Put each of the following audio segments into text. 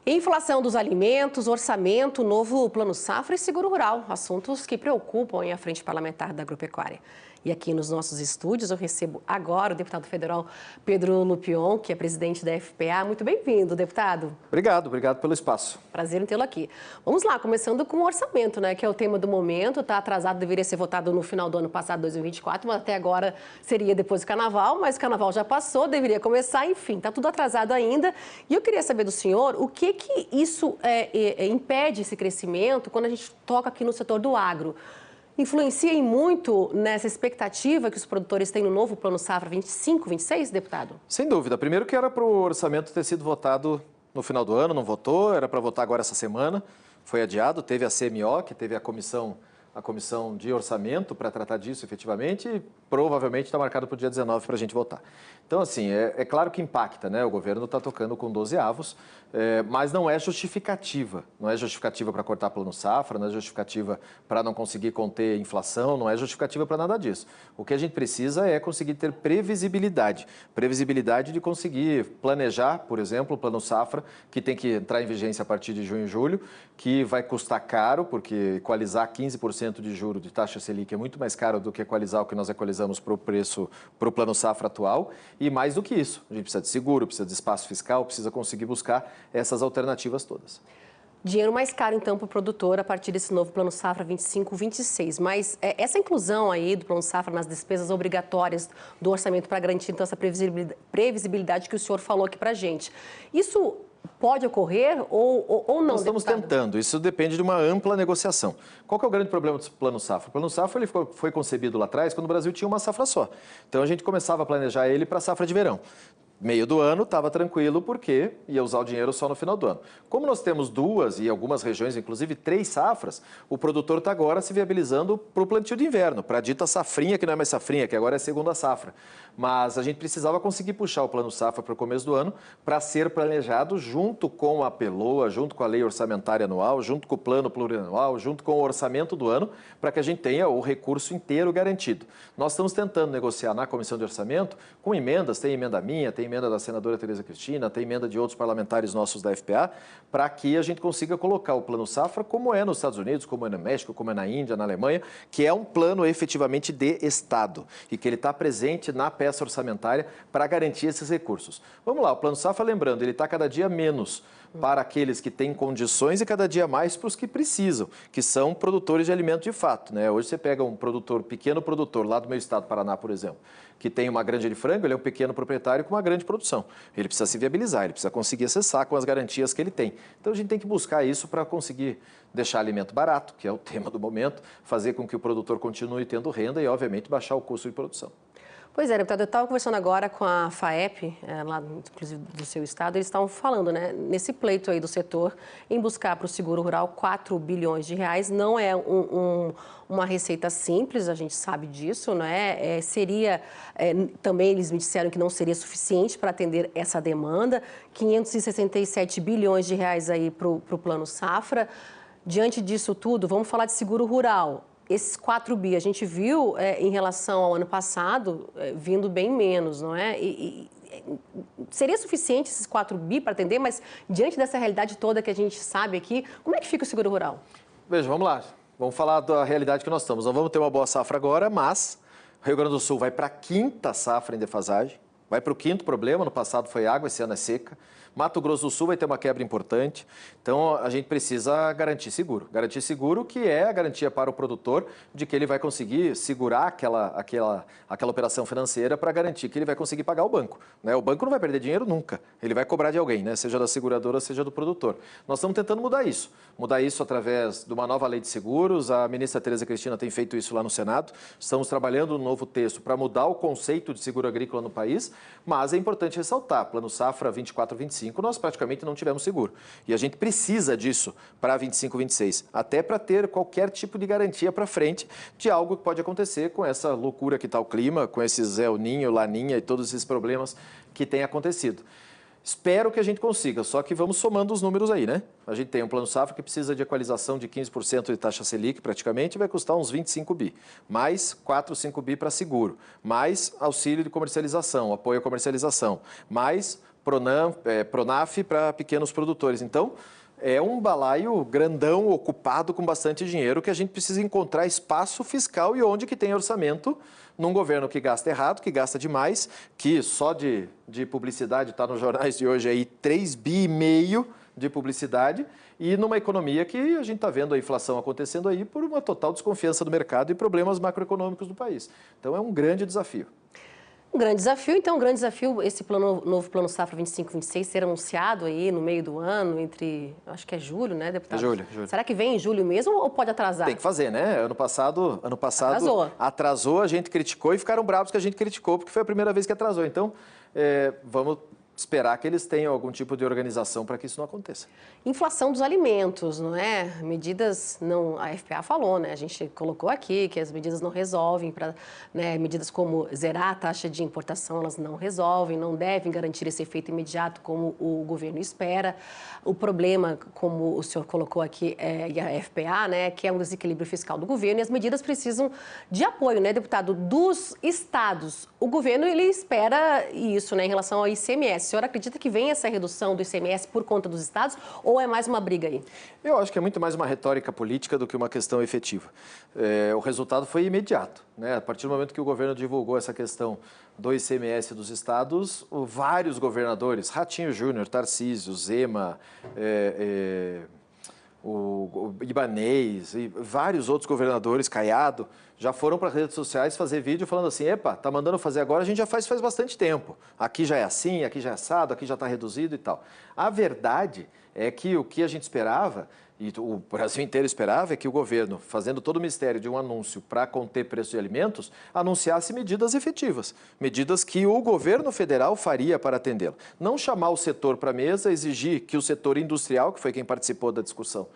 Inflação dos alimentos, orçamento, novo plano safra e seguro rural, assuntos que preocupam a frente parlamentar da agropecuária. E aqui nos nossos estúdios eu recebo agora o deputado federal Pedro Lupion, que é presidente da FPA. Muito bem-vindo, deputado. Obrigado pelo espaço. Prazer em tê-lo aqui. Vamos lá, começando com o orçamento, né, que é o tema do momento. Está atrasado, deveria ser votado no final do ano passado, 2024, mas até agora seria depois do carnaval, mas o carnaval já passou, deveria começar, enfim, está tudo atrasado ainda. E eu queria saber do senhor o que isso impede esse crescimento quando a gente toca aqui no setor do agro. Influencia em muito nessa expectativa que os produtores têm no novo Plano Safra 25, 26, deputado? Sem dúvida. Primeiro que era para o orçamento ter sido votado no final do ano, não votou, era para votar agora essa semana, foi adiado, teve a CMO, que teve a comissão de orçamento para tratar disso efetivamente e provavelmente está marcado para o dia 19 para a gente votar. Então, assim, é claro que impacta, né? O governo está tocando com 12 avos, mas não é justificativa. Não é justificativa para cortar plano safra, não é justificativa para não conseguir conter inflação, não é justificativa para nada disso. O que a gente precisa é conseguir ter previsibilidade. Previsibilidade de conseguir planejar, por exemplo, o plano safra, que tem que entrar em vigência a partir de junho e julho, que vai custar caro, porque equalizar 15% de juro de taxa Selic é muito mais caro do que equalizar o que nós equalizamos para o preço, para o plano safra atual. E mais do que isso, a gente precisa de seguro, precisa de espaço fiscal, precisa conseguir buscar essas alternativas todas. Dinheiro mais caro, então, para o produtor a partir desse novo Plano Safra 25, 26. Mas essa inclusão aí do Plano Safra nas despesas obrigatórias do orçamento para garantir, então, essa previsibilidade que o senhor falou aqui para a gente, isso pode ocorrer ou não, Nós estamos tentando, isso depende de uma ampla negociação. Qual que é o grande problema do Plano Safra? O Plano Safra ele foi concebido lá atrás quando o Brasil tinha uma safra só. Então a gente começava a planejar ele para a safra de verão. Meio do ano estava tranquilo porque ia usar o dinheiro só no final do ano. Como nós temos duas e algumas regiões, inclusive 3 safras, o produtor está agora se viabilizando para o plantio de inverno, para a dita safrinha, que não é mais safrinha, que agora é segunda safra. Mas a gente precisava conseguir puxar o plano safra para o começo do ano para ser planejado junto com a PELOA, junto com a lei orçamentária anual, junto com o plano plurianual, junto com o orçamento do ano, para que a gente tenha o recurso inteiro garantido. Nós estamos tentando negociar na comissão de orçamento com emendas, tem emenda minha, tem emenda da senadora Tereza Cristina, tem emenda de outros parlamentares nossos da FPA, para que a gente consiga colocar o plano safra como é nos Estados Unidos, como é no México, como é na Índia, na Alemanha, que é um plano efetivamente de Estado e que ele está presente na peça orçamentária para garantir esses recursos. Vamos lá, o plano safra, lembrando, ele está cada dia menos para aqueles que têm condições e cada dia mais para os que precisam, que são produtores de alimento de fato, né? Hoje você pega um produtor, pequeno produtor, lá do meu estado, Paraná, por exemplo, que tem uma granja de frango, ele é um pequeno proprietário com uma grande produção. Ele precisa se viabilizar, ele precisa conseguir acessar com as garantias que ele tem. Então a gente tem que buscar isso para conseguir deixar alimento barato, que é o tema do momento, fazer com que o produtor continue tendo renda e, obviamente, baixar o custo de produção. Pois é, deputado, eu estava conversando agora com a FAEP, lá inclusive do seu estado, eles estavam falando, né, nesse pleito aí do setor, em buscar para o seguro rural 4 bilhões de reais, não é uma receita simples, a gente sabe disso, né, também eles me disseram que não seria suficiente para atender essa demanda, 567 bilhões de reais aí para o Plano Safra. Diante disso tudo, vamos falar de seguro rural. Esses 4 bi, a gente viu em relação ao ano passado, vindo bem menos, não é? Seria suficiente esses 4 bi para atender, mas diante dessa realidade toda que a gente sabe aqui, como é que fica o seguro rural? Veja, vamos lá. Vamos falar da realidade que nós estamos. Não vamos ter uma boa safra agora, mas o Rio Grande do Sul vai para a 5ª safra em defasagem, vai para o 5º problema, no passado foi água, esse ano é seca. Mato Grosso do Sul vai ter uma quebra importante, então a gente precisa garantir seguro. Garantir seguro que é a garantia para o produtor de que ele vai conseguir segurar aquela operação financeira para garantir que ele vai conseguir pagar o banco, né? O banco não vai perder dinheiro nunca, ele vai cobrar de alguém, né? Seja da seguradora, seja do produtor. Nós estamos tentando mudar isso através de uma nova lei de seguros, a ministra Tereza Cristina tem feito isso lá no Senado, estamos trabalhando um novo texto para mudar o conceito de seguro agrícola no país, mas é importante ressaltar, Plano Safra 24-25, nós praticamente não tivemos seguro. E a gente precisa disso para 25, 26, até para ter qualquer tipo de garantia para frente de algo que pode acontecer com essa loucura que está o clima, com esses El Niño, Laninha e todos esses problemas que têm acontecido. Espero que a gente consiga, só que vamos somando os números aí, né? A gente tem um plano safra que precisa de equalização de 15% de taxa Selic, praticamente, vai custar uns 25 bi. Mais 4, 5 bi para seguro, mais auxílio de comercialização, apoio à comercialização, mais Pronaf para pequenos produtores. Então, é um balaio grandão, ocupado com bastante dinheiro, que a gente precisa encontrar espaço fiscal e onde que tem orçamento num governo que gasta errado, que gasta demais, que só de publicidade, está nos jornais de hoje aí, 3,5 bi de publicidade, e numa economia que a gente está vendo a inflação acontecendo aí por uma total desconfiança do mercado e problemas macroeconômicos do país. Então, é um grande desafio. Um grande desafio, então, um grande desafio, esse novo Plano Safra 25-26 ser anunciado aí no meio do ano, acho que é julho, né, deputado? Julho. Será que vem em julho mesmo ou pode atrasar? Tem que fazer, né? Ano passado atrasou, a gente criticou e ficaram bravos que a gente criticou, porque foi a primeira vez que atrasou. Então, vamos esperar que eles tenham algum tipo de organização para que isso não aconteça. Inflação dos alimentos, não é? Medidas não... A FPA falou, né? A gente colocou aqui que as medidas não resolvem, medidas como zerar a taxa de importação, elas não resolvem, não devem garantir esse efeito imediato como o governo espera. O problema, como o senhor colocou aqui, e a FPA, né, que é um desequilíbrio fiscal do governo, e as medidas precisam de apoio, né, deputado, dos estados. O governo, ele espera isso, né, em relação ao ICMS. O senhor acredita que vem essa redução do ICMS por conta dos estados ou é mais uma briga aí? Eu acho que é muito mais uma retórica política do que uma questão efetiva. O resultado foi imediato, né? A partir do momento que o governo divulgou essa questão do ICMS dos estados, vários governadores, Ratinho Júnior, Tarcísio, Zema, o Ibanez e vários outros governadores, Caiado, já foram para as redes sociais fazer vídeo falando assim, epa, tá mandando fazer agora, a gente já faz bastante tempo. Aqui já é assim, aqui já é assado, aqui já está reduzido e tal. A verdade é que o que a gente esperava, e o Brasil inteiro esperava, é que o governo, fazendo todo o mistério de um anúncio para conter preço de alimentos, anunciasse medidas efetivas, medidas que o governo federal faria para atendê-lo. Não chamar o setor para a mesa, exigir que o setor industrial, que foi quem participou da discussão,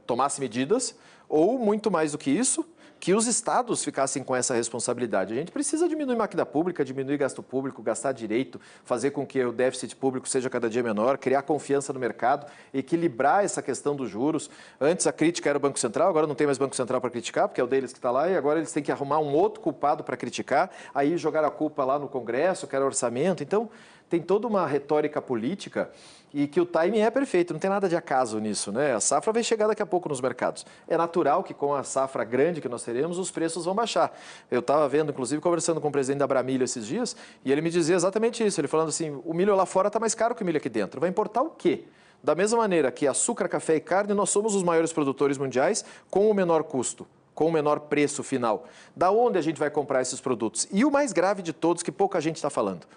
tomasse medidas, ou, muito mais do que isso, que os estados ficassem com essa responsabilidade. A gente precisa diminuir máquina pública, diminuir gasto público, gastar direito, fazer com que o déficit público seja cada dia menor, criar confiança no mercado, equilibrar essa questão dos juros. Antes a crítica era o Banco Central, agora não tem mais Banco Central para criticar, porque é o deles que está lá, e agora eles têm que arrumar um outro culpado para criticar, aí jogar a culpa lá no Congresso, que era orçamento. Então, tem toda uma retórica política e que o timing é perfeito, não tem nada de acaso nisso, né? A safra vai chegar daqui a pouco nos mercados. É natural que com a safra grande que nós teremos, os preços vão baixar. Eu estava vendo, inclusive, conversando com o presidente da Abramilho esses dias, e ele me dizia exatamente isso, ele falando assim, o milho lá fora está mais caro que o milho aqui dentro. Vai importar o quê? Da mesma maneira que açúcar, café e carne, nós somos os maiores produtores mundiais com o menor custo, com o menor preço final. Da onde a gente vai comprar esses produtos? E o mais grave de todos, que pouca gente está falando,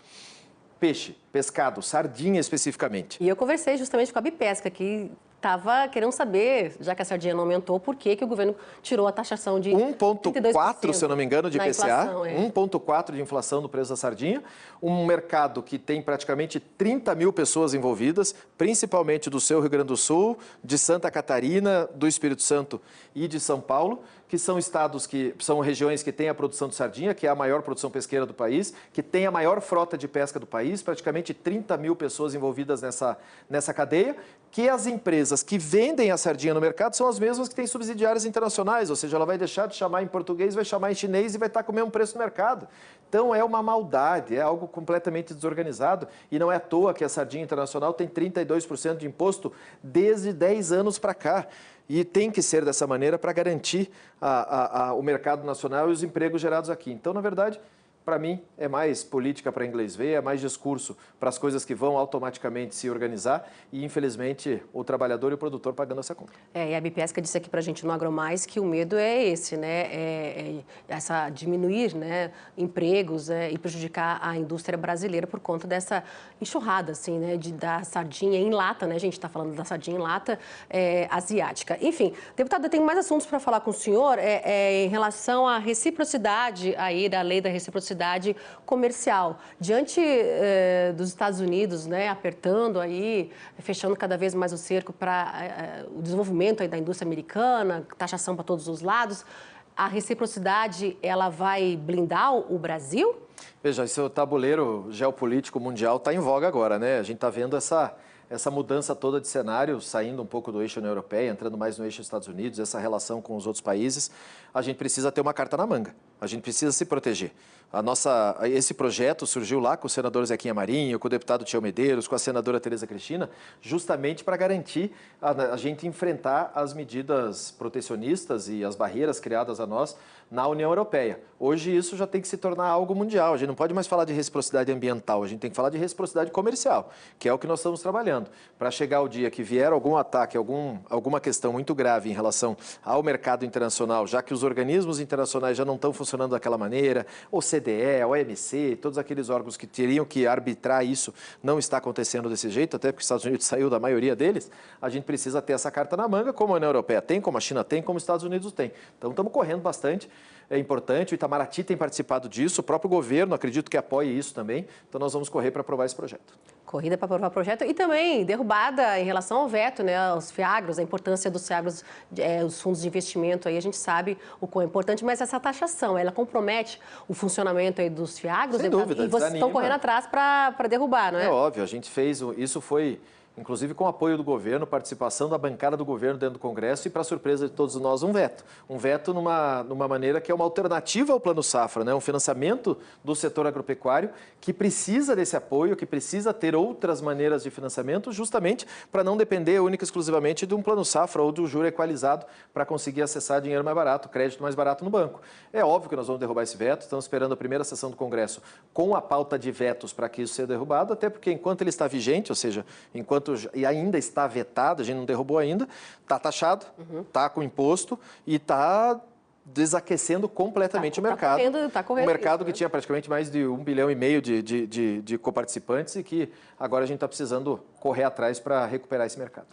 peixe, pescado, sardinha especificamente. E eu conversei justamente com a Bipesca, que estava querendo saber, já que a sardinha não aumentou, por que o governo tirou a taxação de 1,4, se eu não me engano, de IPCA, inflação, 1,4 de inflação no preço da sardinha, um mercado que tem praticamente 30 mil pessoas envolvidas, principalmente do seu Rio Grande do Sul, de Santa Catarina, do Espírito Santo e de São Paulo, que são estados que são regiões que têm a produção de sardinha, que é a maior produção pesqueira do país, que tem a maior frota de pesca do país, praticamente 30 mil pessoas envolvidas nessa cadeia, que as empresas que vendem a sardinha no mercado são as mesmas que têm subsidiárias internacionais, ou seja, ela vai deixar de chamar em português, vai chamar em chinês e vai estar com o mesmo preço no mercado. Então é uma maldade, é algo completamente desorganizado e não é à toa que a sardinha internacional tem 32% de imposto desde 10 anos para cá. E tem que ser dessa maneira para garantir o mercado nacional e os empregos gerados aqui. Então, na verdade, para mim, é mais política para inglês ver, é mais discurso para as coisas que vão automaticamente se organizar e, infelizmente, o trabalhador e o produtor pagando essa conta. E a Bipesca disse aqui para a gente no AgroMais que o medo é esse, né? Essa diminuir, né, empregos e prejudicar a indústria brasileira por conta dessa enxurrada, assim, né, da sardinha em lata, né? A gente está falando da sardinha em lata asiática. Enfim, deputado, eu tenho mais assuntos para falar com o senhor em relação à reciprocidade aí da lei da reciprocidade comercial. Diante dos Estados Unidos, né, apertando aí, fechando cada vez mais o cerco para o desenvolvimento aí da indústria americana, taxação para todos os lados, a reciprocidade, ela vai blindar o Brasil? Veja, esse tabuleiro geopolítico mundial está em voga agora, né? A gente está vendo essa mudança toda de cenário, saindo um pouco do eixo União Europeia, entrando mais no eixo Estados Unidos, essa relação com os outros países, a gente precisa ter uma carta na manga. A gente precisa se proteger. Esse projeto surgiu lá com o senador Zequinha Marinho, com o deputado Tião Medeiros, com a senadora Tereza Cristina, justamente para garantir a gente enfrentar as medidas protecionistas e as barreiras criadas a nós na União Europeia. Hoje isso já tem que se tornar algo mundial. A gente não pode mais falar de reciprocidade ambiental, a gente tem que falar de reciprocidade comercial, que é o que nós estamos trabalhando. Para chegar o dia que vier algum ataque, alguma questão muito grave em relação ao mercado internacional, já que os organismos internacionais já não estão funcionando daquela maneira, OCDE, a OMC, todos aqueles órgãos que teriam que arbitrar isso, não está acontecendo desse jeito, até porque os Estados Unidos saiu da maioria deles, a gente precisa ter essa carta na manga, como a União Europeia tem, como a China tem, como os Estados Unidos tem. Então, estamos correndo bastante. É importante, o Itamaraty tem participado disso, o próprio governo acredito que apoie isso também, então nós vamos correr para aprovar esse projeto. Corrida para aprovar o projeto e também derrubada em relação ao veto, né, aos FIAGROS, a importância dos FIAGROS, os fundos de investimento, aí a gente sabe o quão é importante, mas essa taxação, ela compromete o funcionamento aí dos FIAGROS? Sem dúvida, e vocês estão correndo atrás para derrubar, não é? É óbvio, a gente fez, isso foi... inclusive com o apoio do governo, participação da bancada do governo dentro do Congresso e, para surpresa de todos nós, um veto. Um veto numa maneira que é uma alternativa ao Plano Safra, né? Um financiamento do setor agropecuário que precisa desse apoio, que precisa ter outras maneiras de financiamento, justamente para não depender única e exclusivamente de um Plano Safra ou do juro equalizado para conseguir acessar dinheiro mais barato, crédito mais barato no banco. É óbvio que nós vamos derrubar esse veto, estamos esperando a primeira sessão do Congresso com a pauta de vetos para que isso seja derrubado, até porque enquanto ele está vigente, ou seja, enquanto e ainda está vetado, a gente não derrubou ainda, está taxado, está com imposto e está desaquecendo completamente o mercado. Tá correndo o mercado isso, que né? Tinha praticamente mais de 1,5 bilhão de coparticipantes e que agora a gente está precisando correr atrás para recuperar esse mercado.